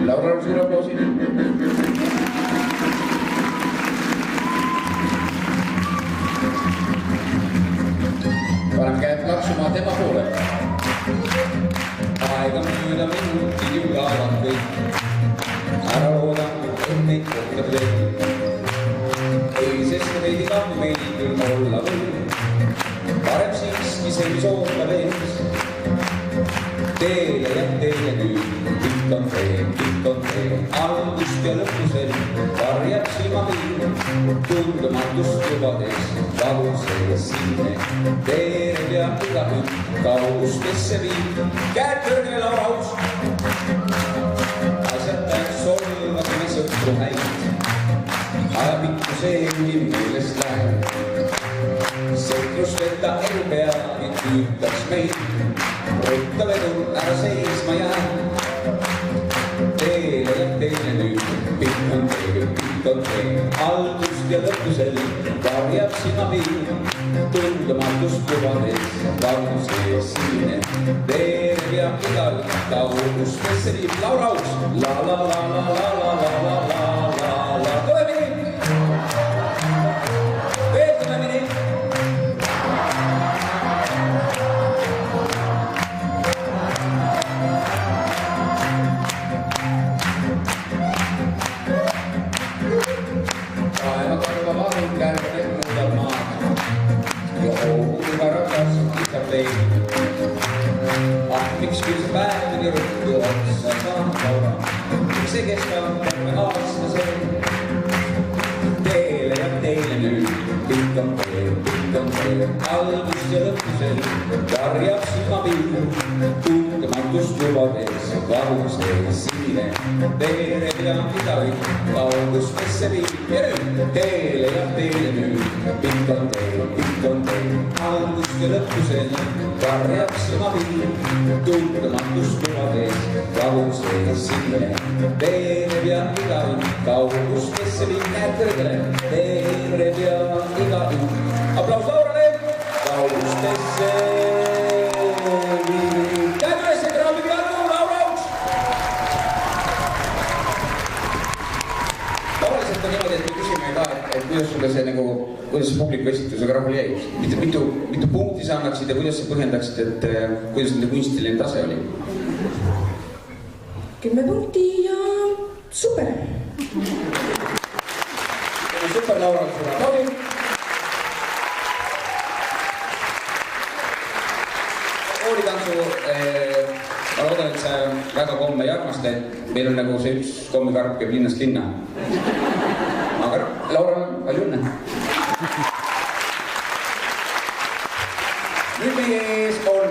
Laurale suure aplausi. Paneme käed plaksuma tema poole. Aega mööda minuti jõuavad kõik. Ära looda, et neid kohtab veel. Ei, sest veidi kahju meid küll olla võib. Parem siiski see, mis ootab ees. Teele ja teele nüüd, pikk on tee, algust ja lõpusel varjab silmapiir, tundematust lubades vabusee sinne, veereb ja igaüht kaugustesse viib, käed kõrgele lauraus. Asjataks solvasime sõpru häid, ajapikku seegi meelest läheb. Sõprusteta elu peagi tüütaks meid, rutta vedur ära seisma jääb. Teele ja teele nüüd, pikk on tee, algust ja lõpusel varjab silmapiir, tundematust lubades vabusee sinne, veereb ja igaüht kaugustesse viib. Lauraus, la la la la la la la la la la la. Toemini! Veel toemini! Miks küll see päev tuli ruttu otsa saada, miks see kestab terve aasta see? Teele ja teele nüüd, pikk on tee, algust ja lõpusel varjab silmapiir, tundematust lubades vabusee sinne, veereb ja igaüht kaugustesse viib. Ja nüüd teele ja teele nüüd, pikk on tee, algust ja lõpusel varjab silmapiir, tundematust lubades vabusee sinne, veereb ja igaüht kaugustesse viib. Näed kõrgele, veereb ja igaüht. Aplaus Laurale, kaugustesse viib. Käed üles, et raamid jätku, Laurauks! Tavaliselt on niimoodi, et me küsime ka, et kuidas sulle see nagu, kuidas see publiku esitusega rahul jäi? Mitu punkti sa annaksid ja kuidas sa põhjendaksid, et kuidas nende kunstiline tase oli? 10 punkti ja super! Super, Laura, sulle aplaudi! Koolitantsu, ma loodan, et sa väga komme ei armasta, et meil on nagu see üks kommikarp käib linnast linna. Aga Laura, palju õnne! Nüüd meie ees on